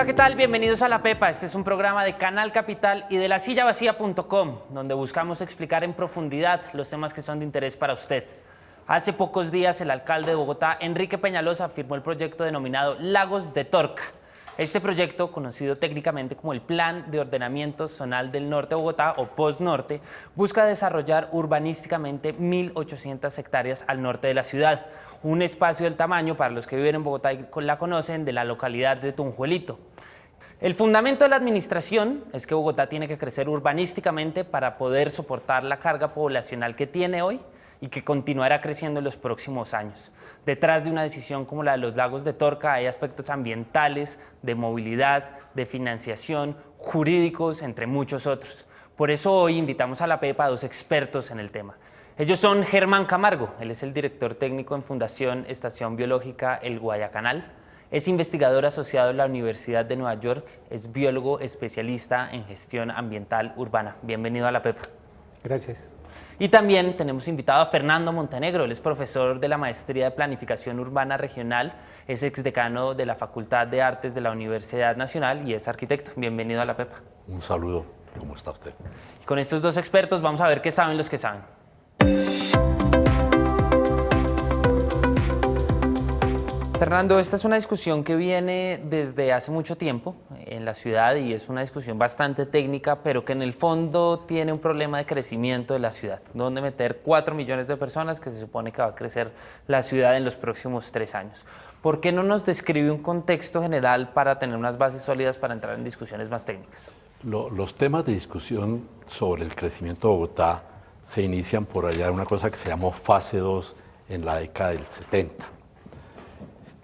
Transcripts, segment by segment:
Hola, ¿qué tal? Bienvenidos a La Pepa. Este es un programa de Canal Capital y de lasillavacía.com, donde buscamos explicar en profundidad los temas que son de interés para usted. Hace pocos días, el alcalde de Bogotá, Enrique Peñalosa, firmó el proyecto denominado Lagos de Torca. Este proyecto, conocido técnicamente como el Plan de Ordenamiento Zonal del Norte de Bogotá, o POSNorte, busca desarrollar urbanísticamente 1.800 hectáreas al norte de la ciudad. Un espacio del tamaño, para los que viven en Bogotá y la conocen, de la localidad de Tunjuelito. El fundamento de la administración es que Bogotá tiene que crecer urbanísticamente para poder soportar la carga poblacional que tiene hoy y que continuará creciendo en los próximos años. Detrás de una decisión como la de los Lagos de Torca hay aspectos ambientales, de movilidad, de financiación, jurídicos, entre muchos otros. Por eso hoy invitamos a La Pepa a dos expertos en el tema. Ellos son Germán Camargo, él es el director técnico en Fundación Estación Biológica El Guayacanal, es investigador asociado en la Universidad de Nueva York, es biólogo especialista en gestión ambiental urbana. Bienvenido a La Pepa. Gracias. Y también tenemos invitado a Fernando Montenegro, él es profesor de la Maestría de Planificación Urbana Regional, es exdecano de la Facultad de Artes de la Universidad Nacional y es arquitecto. Bienvenido a La Pepa. Un saludo, ¿cómo está usted? Y con estos dos expertos vamos a ver qué saben los que saben. Fernando, esta es una discusión que viene desde hace mucho tiempo en la ciudad y es una discusión bastante técnica, pero que en el fondo tiene un problema de crecimiento de la ciudad. ¿Dónde meter 4 millones de personas que se supone que va a crecer la ciudad en los próximos 3 años? ¿Por qué no nos describe un contexto general para tener unas bases sólidas para entrar en discusiones más técnicas? Los temas de discusión sobre el crecimiento de Bogotá se inician por allá en una cosa que se llamó fase 2 en la década del 70.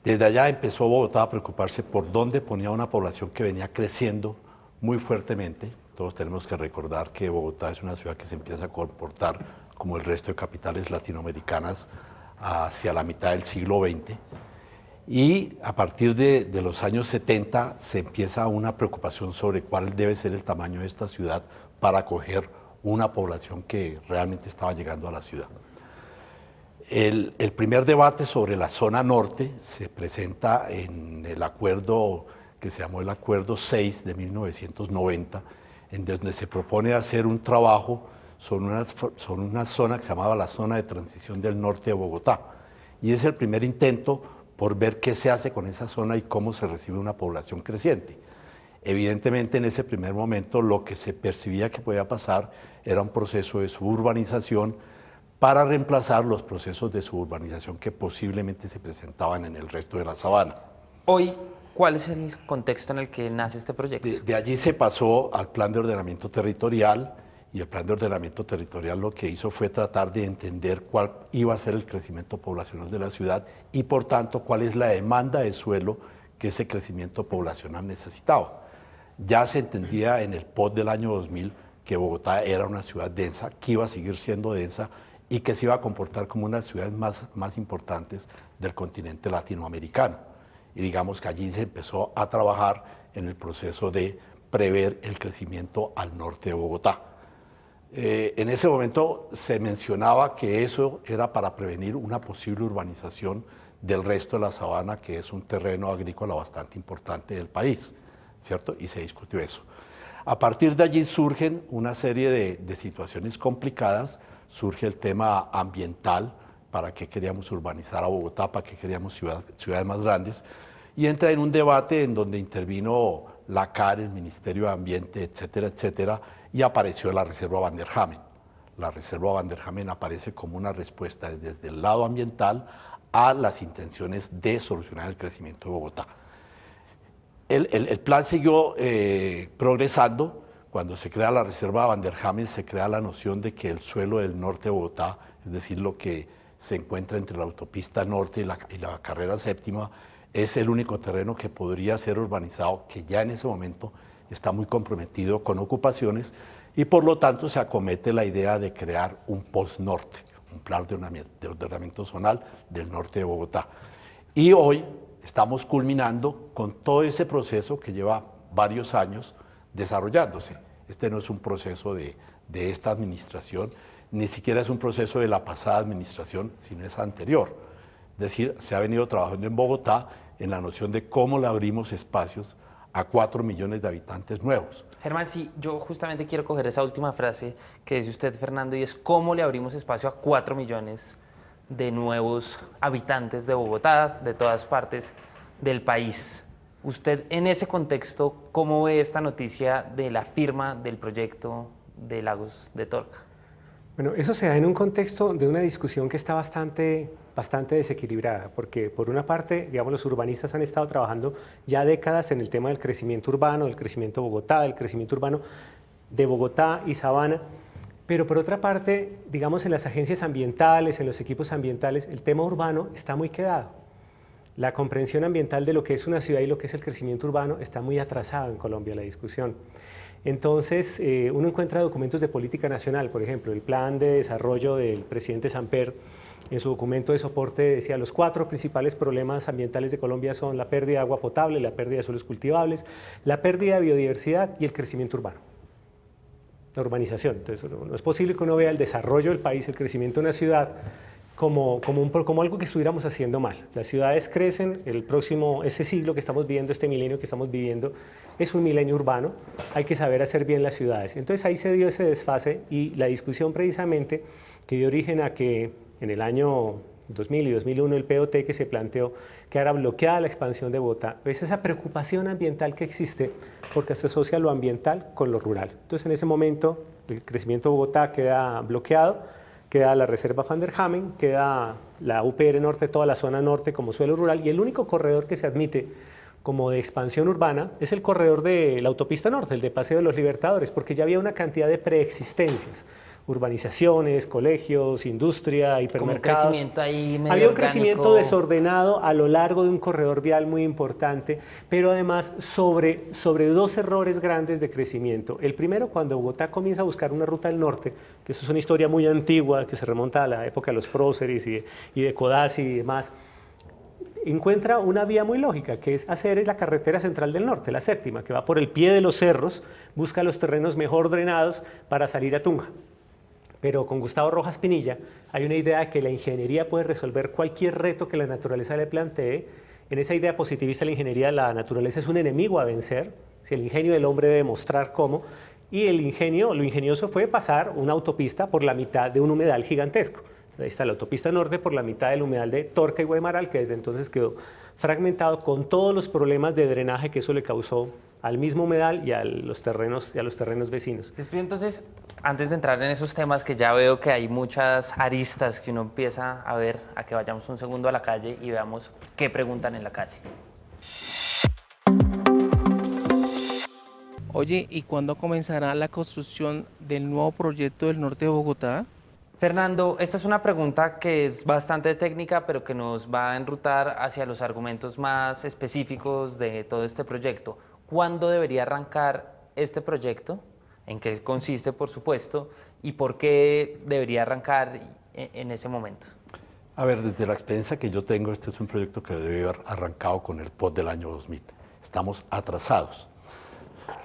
Desde allá empezó Bogotá a preocuparse por dónde ponía una población que venía creciendo muy fuertemente. Todos tenemos que recordar que Bogotá es una ciudad que se empieza a comportar como el resto de capitales latinoamericanas hacia la mitad del siglo XX. Y a partir de los años 70 se empieza una preocupación sobre cuál debe ser el tamaño de esta ciudad para acoger una población que realmente estaba llegando a la ciudad. El primer debate sobre la zona norte se presenta en el acuerdo que se llamó el Acuerdo 6 de 1990, en donde se propone hacer un trabajo sobre una zona que se llamaba la zona de transición del norte de Bogotá. Y es el primer intento por ver qué se hace con esa zona y cómo se recibe una población creciente. Evidentemente, en ese primer momento, lo que se percibía que podía pasar era un proceso de suburbanización para reemplazar los procesos de suburbanización que posiblemente se presentaban en el resto de la sabana. Hoy, ¿cuál es el contexto en el que nace este proyecto? De allí se pasó al Plan de Ordenamiento Territorial, y el Plan de Ordenamiento Territorial lo que hizo fue tratar de entender cuál iba a ser el crecimiento poblacional de la ciudad y, por tanto, cuál es la demanda de suelo que ese crecimiento poblacional necesitaba. Ya se entendía en el POT del año 2000 que Bogotá era una ciudad densa, que iba a seguir siendo densa y que se iba a comportar como una de las ciudades más importantes del continente latinoamericano. Y digamos que allí se empezó a trabajar en el proceso de prever el crecimiento al norte de Bogotá. En ese momento se mencionaba que eso era para prevenir una posible urbanización del resto de la sabana, que es un terreno agrícola bastante importante del país, ¿cierto? Y se discutió eso. A partir de allí surgen una serie de situaciones complicadas. Surge el tema ambiental, para qué queríamos urbanizar a Bogotá, para qué queríamos ciudades más grandes, y entra en un debate en donde intervino la CAR, el Ministerio de Ambiente, etcétera, etcétera, y apareció la Reserva Van der Hamen. La Reserva Van der Hamen aparece como una respuesta desde el lado ambiental a las intenciones de solucionar el crecimiento de Bogotá. El plan siguió progresando. Cuando se crea la Reserva Van der Hamen, se crea la noción de que el suelo del norte de Bogotá, es decir, lo que se encuentra entre la autopista norte y la carrera séptima, es el único terreno que podría ser urbanizado, que ya en ese momento está muy comprometido con ocupaciones, y por lo tanto se acomete la idea de crear un POSNorte, un plan de ordenamiento zonal del norte de Bogotá. Y hoy estamos culminando con todo ese proceso que lleva varios años desarrollándose. Este no es un proceso de esta administración, ni siquiera es un proceso de la pasada administración, sino es anterior. Es decir, se ha venido trabajando en Bogotá en la noción de cómo le abrimos espacios a 4 millones de habitantes nuevos. Germán, sí, yo justamente quiero coger esa última frase que dice usted, Fernando, y es cómo le abrimos espacio a 4 millones de nuevos habitantes de Bogotá, de todas partes del país. Usted, en ese contexto, ¿cómo ve esta noticia de la firma del proyecto de Lagos de Torca? Bueno, eso se da en un contexto de una discusión que está bastante desequilibrada, porque por una parte, digamos, los urbanistas han estado trabajando ya décadas en el tema del crecimiento urbano, del crecimiento de Bogotá, del crecimiento urbano de Bogotá y Sabana, pero por otra parte, digamos, en las agencias ambientales, en los equipos ambientales, el tema urbano está muy quedado. La comprensión ambiental de lo que es una ciudad y lo que es el crecimiento urbano está muy atrasada en Colombia, la discusión. Entonces, uno encuentra documentos de política nacional, por ejemplo, el plan de desarrollo del presidente Samper, en su documento de soporte decía los 4 principales problemas ambientales de Colombia son la pérdida de agua potable, la pérdida de suelos cultivables, la pérdida de biodiversidad y el crecimiento urbano, la urbanización. Entonces, no es posible que uno vea el desarrollo del país, el crecimiento de una ciudad, como algo que estuviéramos haciendo mal. Las ciudades crecen, ese siglo que estamos viviendo, este milenio que estamos viviendo, es un milenio urbano, hay que saber hacer bien las ciudades. Entonces ahí se dio ese desfase y la discusión precisamente que dio origen a que en el año 2000 y 2001 el POT que se planteó quedara bloqueada la expansión de Bogotá, es esa preocupación ambiental que existe porque se asocia lo ambiental con lo rural. Entonces en ese momento el crecimiento de Bogotá queda bloqueado, queda la reserva Van der Hamen, queda la UPR Norte, toda la zona norte como suelo rural, y el único corredor que se admite como de expansión urbana es el corredor de la autopista norte, el de Paseo de los Libertadores, porque ya había una cantidad de preexistencias, urbanizaciones, colegios, industria, hipermercados. Como un crecimiento ahí medio Había un crecimiento orgánico. desordenado a lo largo de un corredor vial muy importante, pero además sobre 2 errores grandes de crecimiento. El primero, cuando Bogotá comienza a buscar una ruta al norte, que eso es una historia muy antigua, que se remonta a la época de los próceres y de Codazzi y demás, encuentra una vía muy lógica, que es hacer la carretera central del norte, la séptima, que va por el pie de los cerros, busca los terrenos mejor drenados para salir a Tunja. Pero con Gustavo Rojas Pinilla hay una idea de que la ingeniería puede resolver cualquier reto que la naturaleza le plantee. En esa idea positivista de la ingeniería, la naturaleza es un enemigo a vencer, si el ingenio del hombre debe mostrar cómo, y lo ingenioso fue pasar una autopista por la mitad de un humedal gigantesco. Ahí está la autopista norte por la mitad del humedal de Torca y Guaymaral, que desde entonces quedó fragmentado con todos los problemas de drenaje que eso le causó al mismo humedal y a los terrenos vecinos. Entonces, antes de entrar en esos temas que ya veo que hay muchas aristas que uno empieza a ver, a que vayamos un segundo a la calle y veamos qué preguntan en la calle. Oye, ¿y cuándo comenzará la construcción del nuevo proyecto del norte de Bogotá? Fernando, esta es una pregunta que es bastante técnica, pero que nos va a enrutar hacia los argumentos más específicos de todo este proyecto. ¿Cuándo debería arrancar este proyecto? ¿En qué consiste, por supuesto? ¿Y por qué debería arrancar en ese momento? A ver, desde la experiencia que yo tengo, este es un proyecto que debe haber arrancado con el POT del año 2000. Estamos atrasados.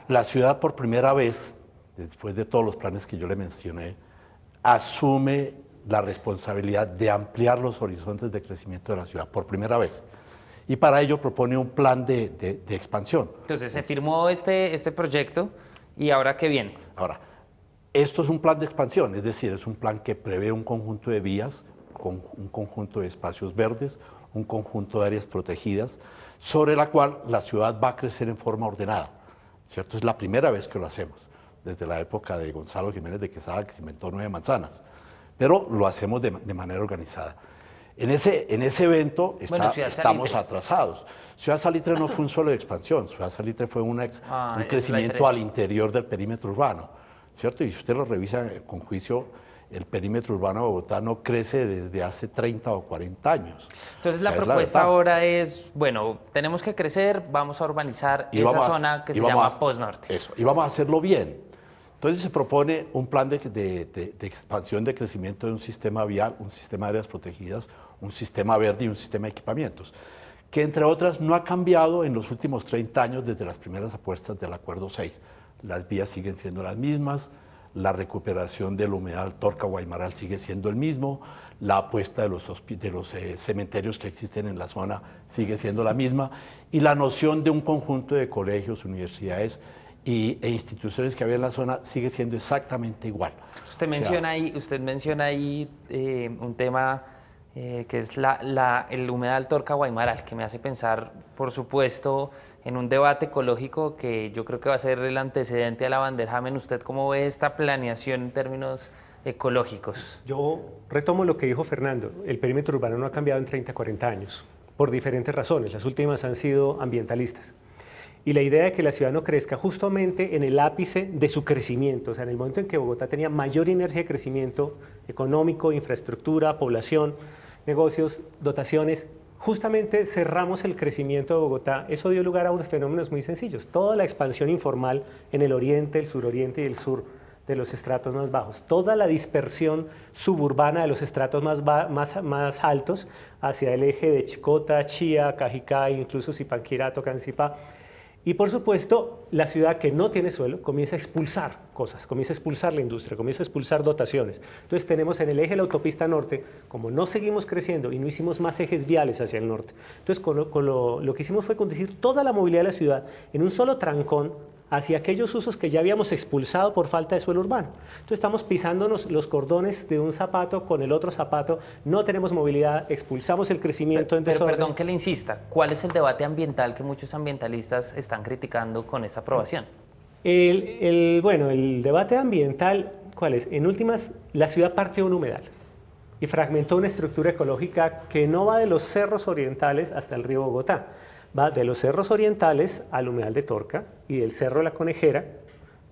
La ciudad por primera vez, después de todos los planes que yo le mencioné, asume la responsabilidad de ampliar los horizontes de crecimiento de la ciudad por primera vez. Y para ello propone un plan de expansión. Entonces, se firmó este proyecto y ¿ahora qué viene? Ahora, esto es un plan de expansión, es decir, es un plan que prevé un conjunto de vías, un conjunto de espacios verdes, un conjunto de áreas protegidas, sobre la cual la ciudad va a crecer en forma ordenada, ¿cierto? Es la primera vez que lo hacemos, desde la época de Gonzalo Jiménez de Quesada, que se inventó 9 manzanas, pero lo hacemos de manera organizada. En ese evento estamos atrasados. Ciudad Salitre no fue un suelo de expansión, Ciudad Salitre fue un crecimiento al interior del perímetro urbano, ¿cierto? Y si usted lo revisa con juicio, el perímetro urbano de Bogotá no crece desde hace 30 o 40 años. Entonces la propuesta ahora es, bueno, tenemos que crecer, vamos a urbanizar esa zona que se llama Post-Norte. Eso, y vamos a hacerlo bien. Entonces se propone un plan de expansión de crecimiento de un sistema vial, un sistema de áreas protegidas, un sistema verde y un sistema de equipamientos, que entre otras no ha cambiado en los últimos 30 años desde las primeras apuestas del Acuerdo 6. Las vías siguen siendo las mismas, la recuperación del humedal Torca-Guaymaral sigue siendo el mismo, la apuesta de los cementerios que existen en la zona sigue siendo la misma, y la noción de un conjunto de colegios, universidades e instituciones que había en la zona sigue siendo exactamente igual. Usted menciona ahí un tema que es el humedal Torca-Guaymaral, que me hace pensar, por supuesto, en un debate ecológico que yo creo que va a ser el antecedente a la Van der Hamen. ¿Usted cómo ve esta planeación en términos ecológicos? Yo retomo lo que dijo Fernando. El perímetro urbano no ha cambiado en 30, 40 años, por diferentes razones. Las últimas han sido ambientalistas. Y la idea de que la ciudad no crezca justamente en el ápice de su crecimiento, o sea, en el momento en que Bogotá tenía mayor inercia de crecimiento económico, infraestructura, población, negocios, dotaciones, justamente cerramos el crecimiento de Bogotá. Eso dio lugar a unos fenómenos muy sencillos. Toda la expansión informal en el oriente, el suroriente y el sur de los estratos más bajos, toda la dispersión suburbana de los estratos más altos hacia el eje de Chicota, Chía, Cajicá, incluso Zipaquirá, Tocancipá. Y por supuesto, la ciudad que no tiene suelo comienza a expulsar cosas, comienza a expulsar la industria, comienza a expulsar dotaciones. Entonces tenemos en el eje de la autopista norte, como no seguimos creciendo y no hicimos más ejes viales hacia el norte, entonces lo que hicimos fue conducir toda la movilidad de la ciudad en un solo trancón hacia aquellos usos que ya habíamos expulsado por falta de suelo urbano. Entonces estamos pisándonos los cordones de un zapato con el otro zapato, no tenemos movilidad, expulsamos el crecimiento en desorden. Pero perdón que le insista, ¿cuál es el debate ambiental que muchos ambientalistas están criticando con esta aprobación? Bueno, el debate ambiental, ¿cuál es? En últimas, la ciudad partió un humedal y fragmentó una estructura ecológica que no va de los cerros orientales hasta el río Bogotá. Va de los cerros orientales al humedal de Torca y del cerro de la Conejera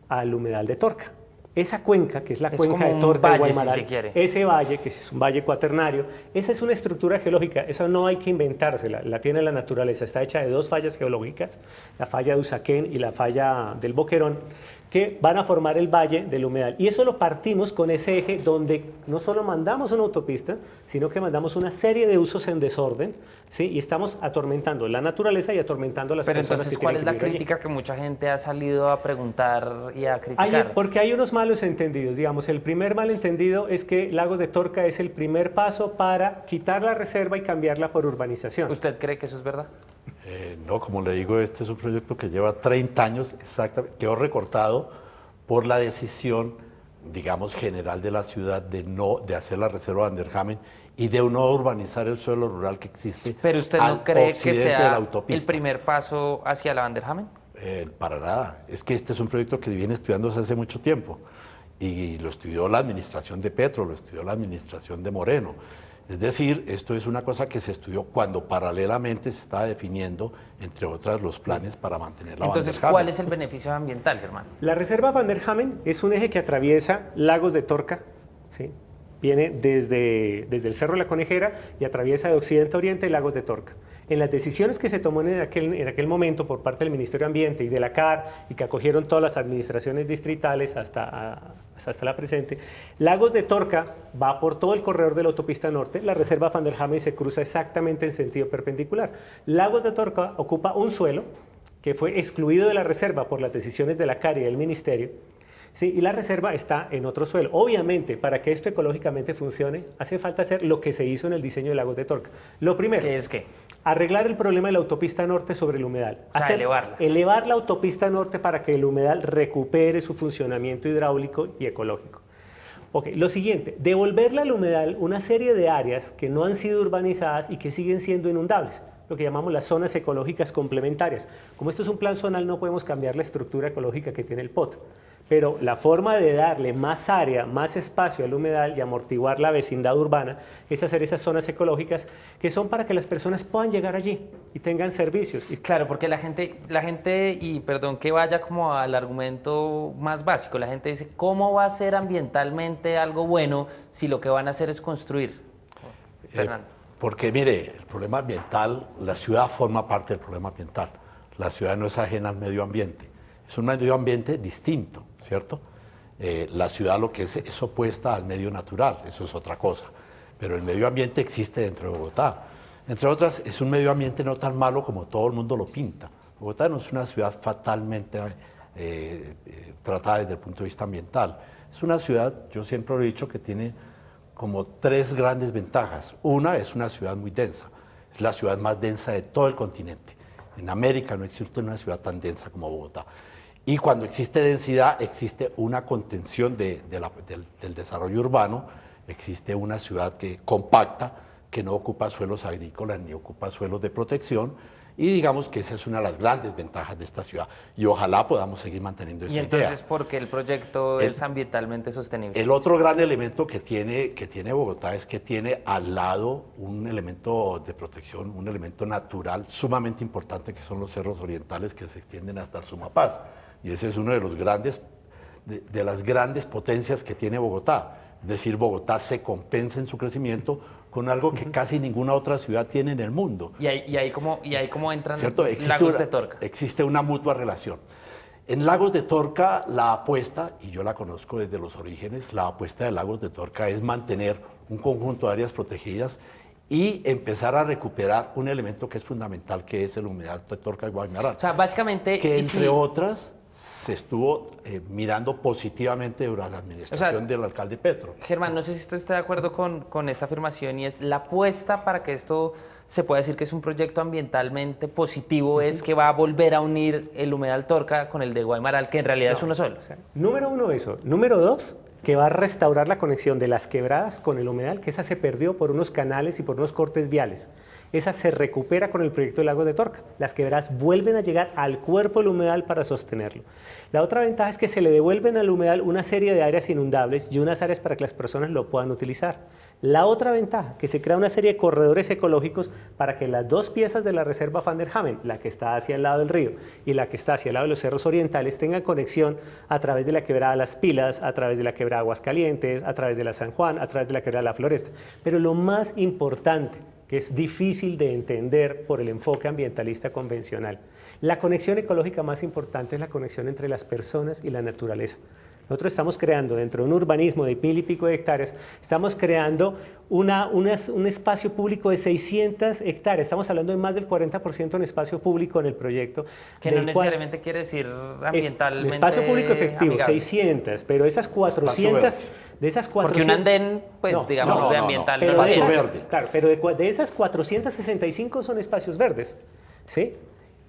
al humedal de Torca. Esa cuenca, que es la cuenca de Torca y Guaymaral, si se quiere. ese valle, que es un valle cuaternario, esa es una estructura geológica, esa no hay que inventársela, la tiene la naturaleza, está hecha de dos fallas geológicas, la falla de Usaquén y la falla del Boquerón, que van a formar el valle del humedal. Y eso lo partimos con ese eje donde no solo mandamos una autopista, sino que mandamos una serie de usos en desorden, ¿sí? Y estamos atormentando la naturaleza y atormentando a las personas. Pero entonces, ¿cuál es la crítica que mucha gente ha salido a preguntar y a criticar? Porque hay unos malos entendidos. Digamos, el primer malentendido es que Lagos de Torca es el primer paso para quitar la reserva y cambiarla por urbanización. ¿Usted cree que eso es verdad? No, como le digo, este es un proyecto que lleva 30 años exactamente, quedó recortado por la decisión, digamos, general de la ciudad de hacer la reserva Van der Hamen y de no urbanizar el suelo rural que existe. ¿Pero usted no cree que de la sea autopista. el primer paso hacia la Van der Hamen? Para nada, es que este es un proyecto que viene estudiándose hace mucho tiempo y lo estudió la administración de Petro, lo estudió la administración de Moreno. Es decir, esto es una cosa que se estudió cuando paralelamente se estaba definiendo, entre otras, los planes para mantener la Entonces, Van der Hamen. ¿cuál es el beneficio ambiental, Germán? La reserva Van der Hamen es un eje que atraviesa Lagos de Torca, ¿sí? Viene desde el Cerro de la Conejera y atraviesa de occidente a oriente Lagos de Torca. En las decisiones que se tomó en aquel momento por parte del Ministerio de Ambiente y de la CAR y que acogieron todas las administraciones distritales hasta la presente, Lagos de Torca va por todo el corredor de la autopista norte, la reserva Van der Hamen se cruza exactamente en sentido perpendicular. Lagos de Torca ocupa un suelo que fue excluido de la reserva por las decisiones de la CAR y del Ministerio, sí, y la reserva está en otro suelo. Obviamente, para que esto ecológicamente funcione, hace falta hacer lo que se hizo en el diseño de Lagos de Torca. Lo primero, ¿Qué es qué? arreglar el problema de la autopista norte sobre el humedal. O sea, elevarla. Elevar la autopista norte para que el humedal recupere su funcionamiento hidráulico y ecológico. Ok, lo siguiente, devolverle al humedal una serie de áreas que no han sido urbanizadas y que siguen siendo inundables, lo que llamamos las zonas ecológicas complementarias. Como esto es un plan zonal, no podemos cambiar la estructura ecológica que tiene el POT. Pero la forma de darle más área, más espacio al humedal y amortiguar la vecindad urbana es hacer esas zonas ecológicas que son para que las personas puedan llegar allí y tengan servicios. Claro, porque la gente, y perdón que vaya como al argumento más básico, la gente dice, ¿cómo va a ser ambientalmente algo bueno si lo que van a hacer es construir? Fernando. Porque mire, el problema ambiental, la ciudad forma parte del problema ambiental. La ciudad no es ajena al medio ambiente. Es un medio ambiente distinto, ¿cierto? La ciudad lo que es opuesta al medio natural, eso es otra cosa. Pero el medio ambiente existe dentro de Bogotá. Entre otras, es un medio ambiente no tan malo como todo el mundo lo pinta. Bogotá no es una ciudad fatalmente tratada desde el punto de vista ambiental. Es una ciudad, yo siempre lo he dicho, que tiene como tres grandes ventajas. Una, es una ciudad muy densa, es la ciudad más densa de todo el continente. En América no existe una ciudad tan densa como Bogotá. Y cuando existe densidad, existe una contención del desarrollo urbano, existe una ciudad que compacta, que no ocupa suelos agrícolas ni ocupa suelos de protección, y digamos que esa es una de las grandes ventajas de esta ciudad, y ojalá podamos seguir manteniendo esa Y entonces, idea. ¿por qué el proyecto es ambientalmente sostenible? El otro gran elemento que tiene Bogotá es que tiene al lado un elemento de protección, un elemento natural sumamente importante, que son los cerros orientales que se extienden hasta el Sumapaz. Y ese es uno de los de las grandes potencias que tiene Bogotá. Es decir, Bogotá se compensa en su crecimiento con algo que casi ninguna otra ciudad tiene en el mundo. Y ahí cómo entran ¿Cierto? Lagos de Torca. Existe una mutua relación. En Lagos de Torca la apuesta, y yo la conozco desde los orígenes, la apuesta de Lagos de Torca es mantener un conjunto de áreas protegidas y empezar a recuperar un elemento que es fundamental, que es el humedal de Torca y Guaymaral. O sea, básicamente... Que y entre si- otras se estuvo mirando positivamente durante la administración del alcalde Petro. Germán, no sé si usted está de acuerdo con esta afirmación, y es la apuesta para que esto se pueda decir que es un proyecto ambientalmente positivo, es que va a volver a unir el humedal Torca con el de Guaymaral, que en realidad es uno solo. O sea, número uno, eso. Número dos, que va a restaurar la conexión de las quebradas con el humedal, que esa se perdió por unos canales y por unos cortes viales. Esa se recupera con el proyecto de Lago de Torca. Las quebradas vuelven a llegar al cuerpo del humedal para sostenerlo. La otra ventaja es que se le devuelven al humedal una serie de áreas inundables y unas áreas para que las personas lo puedan utilizar. La otra ventaja, que se crea una serie de corredores ecológicos para que las dos piezas de la reserva Van der Hamen, la que está hacia el lado del río y la que está hacia el lado de los cerros orientales, tengan conexión a través de la quebrada Las Pilas, a través de la quebrada Aguascalientes, a través de la San Juan, a través de la quebrada La Floresta. Pero lo más importante, que es difícil de entender por el enfoque ambientalista convencional, la conexión ecológica más importante es la conexión entre las personas y la naturaleza. Nosotros estamos creando dentro de un urbanismo de 1000 y pico de hectáreas, estamos creando un espacio público de 600 hectáreas. Estamos hablando de más del 40% en espacio público en el proyecto. Que no del cual- necesariamente quiere decir ambientalmente espacio público efectivo, amigable. 600, pero esas 400, verde. de esas Porque 400... un andén, pues No, digamos, no, de no, no. ambiental. Pero no de espacio tiene. esas- verde. Claro, pero de esas 465 son espacios verdes, ¿sí?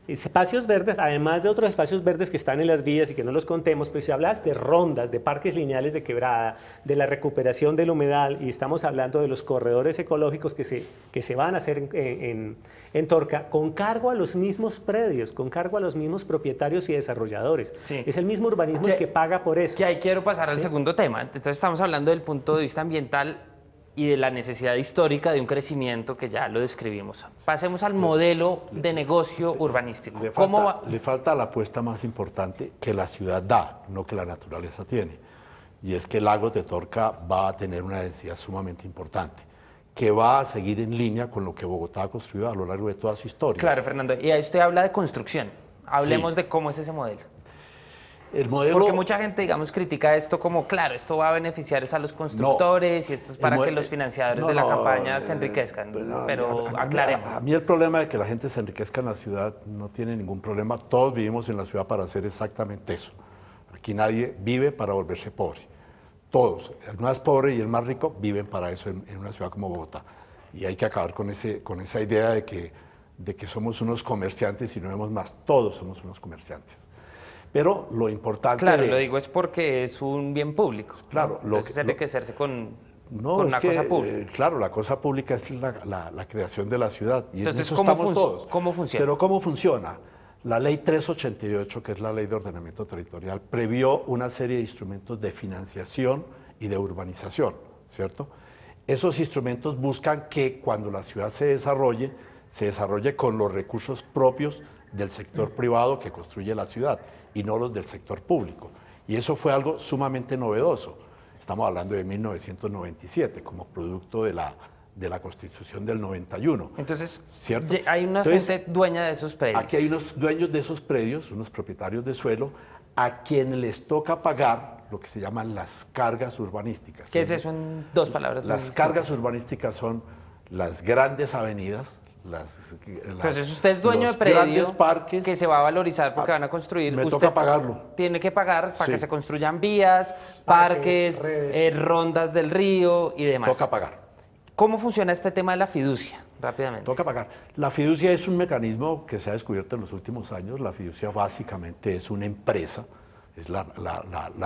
Espacios verdes, además de otros espacios verdes que están en las vías y que no los contemos, pues si hablas de rondas, de parques lineales de quebrada, de la recuperación del humedal, y estamos hablando de los corredores ecológicos que se van a hacer en Torca, con cargo a los mismos predios, con cargo a los mismos propietarios y desarrolladores. Sí. Es el mismo urbanismo el que paga por eso. Que ahí quiero pasar al segundo tema. Entonces estamos hablando del punto de vista ambiental y de la necesidad histórica de un crecimiento que ya lo describimos. Pasemos al modelo de negocio urbanístico. ¿Cómo va? Le falta la apuesta más importante que la ciudad da, no que la naturaleza tiene. Y es que Lagos de Torca va a tener una densidad sumamente importante, que va a seguir en línea con lo que Bogotá ha construido a lo largo de toda su historia. Claro, Fernando. Y ahí usted habla de construcción. Hablemos Sí. de cómo es ese modelo. El modelo, Porque mucha gente, digamos, critica esto como, claro, esto va a beneficiar es a los constructores y esto es para el que mo- los financiadores no, de la no, campaña se enriquezcan. Pero aclaremos. A mí el problema de que la gente se enriquezca en la ciudad no tiene ningún problema. Todos vivimos en la ciudad para hacer exactamente eso. Aquí nadie vive para volverse pobre. Todos, el más pobre y el más rico, viven para eso en una ciudad como Bogotá. Y hay que acabar con esa idea de que somos unos comerciantes y no vemos más. Todos somos unos comerciantes. Pero lo importante... Claro, lo digo es porque es un bien público. ¿no? Claro, Entonces enriquecerse con No, con es una que, cosa pública. claro, la cosa pública es la creación de la ciudad. Y Entonces, en eso ¿cómo estamos todos. cómo funciona? Pero ¿cómo funciona? La ley 388, que es la ley de ordenamiento territorial, previó una serie de instrumentos de financiación y de urbanización, ¿cierto? Esos instrumentos buscan que cuando la ciudad se desarrolle con los recursos propios del sector privado que construye la ciudad y no los del sector público. Y eso fue algo sumamente novedoso. Estamos hablando de 1997, como producto de la Constitución del 91. Entonces, ¿cierto? hay una Entonces, gente dueña de esos predios. Aquí hay unos dueños de esos predios, unos propietarios de suelo, a quienes les toca pagar lo que se llaman las cargas urbanísticas. ¿Qué es eso en dos palabras? Las cargas urbanísticas son las grandes avenidas, Entonces usted es dueño de los predio grandes parques, que se va a valorizar porque van a construir. me Usted toca pagarlo. tiene que pagar para Sí. que se construyan vías, parques, redes. rondas del río y demás. toca pagar. ¿Cómo funciona este tema de la fiducia? Rápidamente. Toca pagar. La fiducia es un mecanismo que se ha descubierto en los últimos años. La fiducia básicamente es una empresa, es la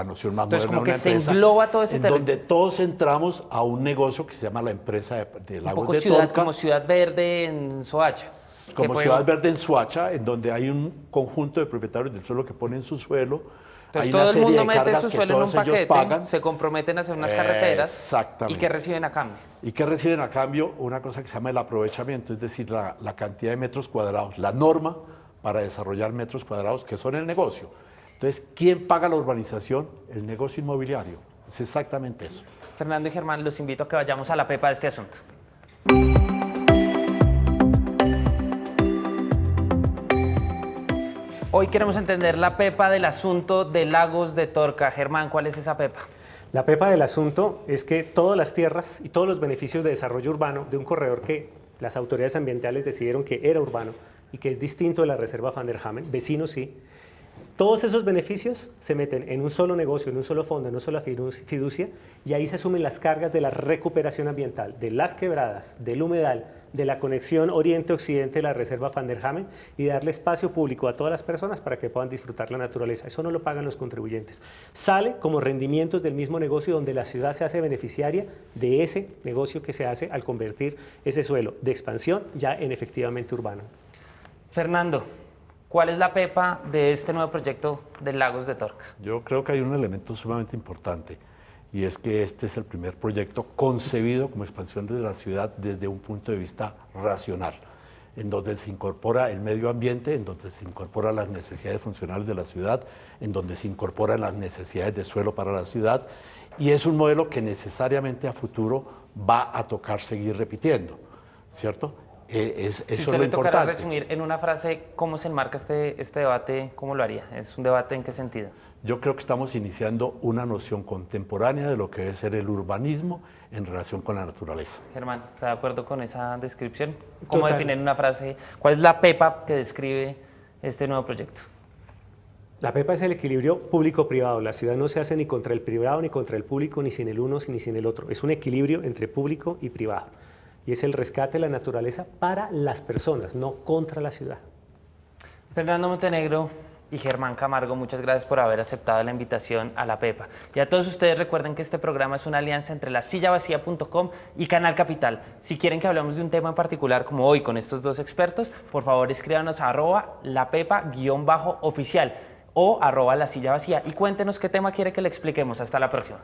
noción más Entonces, moderna como de que una se empresa, engloba todo ese en territorio. donde todos entramos a un negocio que se llama la empresa de Un Lagos poco de ciudad, Tolca, como Ciudad Verde en Soacha. que como fue- Ciudad Verde en Soacha, en donde hay un conjunto de propietarios del suelo que ponen su suelo. Entonces hay todo una el serie mundo de mete cargas su que suelo en un todos ellos paquete, pagan. se comprometen a hacer unas carreteras. Exactamente. ¿Y qué reciben a cambio? ¿Y qué reciben a cambio? Una cosa que se llama el aprovechamiento, es decir, la cantidad de metros cuadrados, la norma para desarrollar metros cuadrados, que son el negocio. Entonces, ¿quién paga la urbanización? El negocio inmobiliario. Es exactamente eso. Fernando y Germán, los invito a que vayamos a la pepa de este asunto. Hoy queremos entender la pepa del asunto de Lagos de Torca. Germán, ¿cuál es esa pepa? La pepa del asunto es que todas las tierras y todos los beneficios de desarrollo urbano de un corredor que las autoridades ambientales decidieron que era urbano y que es distinto de la reserva Van der Hamen, vecinos sí, todos esos beneficios se meten en un solo negocio, en un solo fondo, en una sola fiducia, y ahí se asumen las cargas de la recuperación ambiental, de las quebradas, del humedal, de la conexión oriente-occidente de la reserva Van der Hamen y de darle espacio público a todas las personas para que puedan disfrutar la naturaleza. Eso no lo pagan los contribuyentes. Sale como rendimientos del mismo negocio donde la ciudad se hace beneficiaria de ese negocio que se hace al convertir ese suelo de expansión ya en efectivamente urbano. Fernando, ¿cuál es la pepa de este nuevo proyecto de Lagos de Torca? Yo creo que hay un elemento sumamente importante y es que este es el primer proyecto concebido como expansión de la ciudad desde un punto de vista racional, en donde se incorpora el medio ambiente, en donde se incorporan las necesidades funcionales de la ciudad, en donde se incorporan las necesidades de suelo para la ciudad, y es un modelo que necesariamente a futuro va a tocar seguir repitiendo, ¿cierto? Si Eso es usted lo le tocara importante. resumir en una frase cómo se enmarca este debate, ¿cómo lo haría? ¿Es un debate en qué sentido? Yo creo que estamos iniciando una noción contemporánea de lo que debe ser el urbanismo en relación con la naturaleza. Germán, ¿está de acuerdo con esa descripción? ¿Cómo Total. definir en una frase? ¿Cuál es la pepa que describe este nuevo proyecto? La pepa es el equilibrio público-privado. La ciudad no se hace ni contra el privado, ni contra el público, ni sin el uno, ni sin el otro. Es un equilibrio entre público y privado. Y es el rescate de la naturaleza para las personas, no contra la ciudad. Fernando Montenegro y Germán Camargo, muchas gracias por haber aceptado la invitación a la pepa. Y a todos ustedes recuerden que este programa es una alianza entre lasillavacía.com y Canal Capital. Si quieren que hablemos de un tema en particular como hoy con estos dos expertos, por favor escríbanos a @lapepa_oficial o @lasillavacía y cuéntenos qué tema quiere que le expliquemos. Hasta la próxima.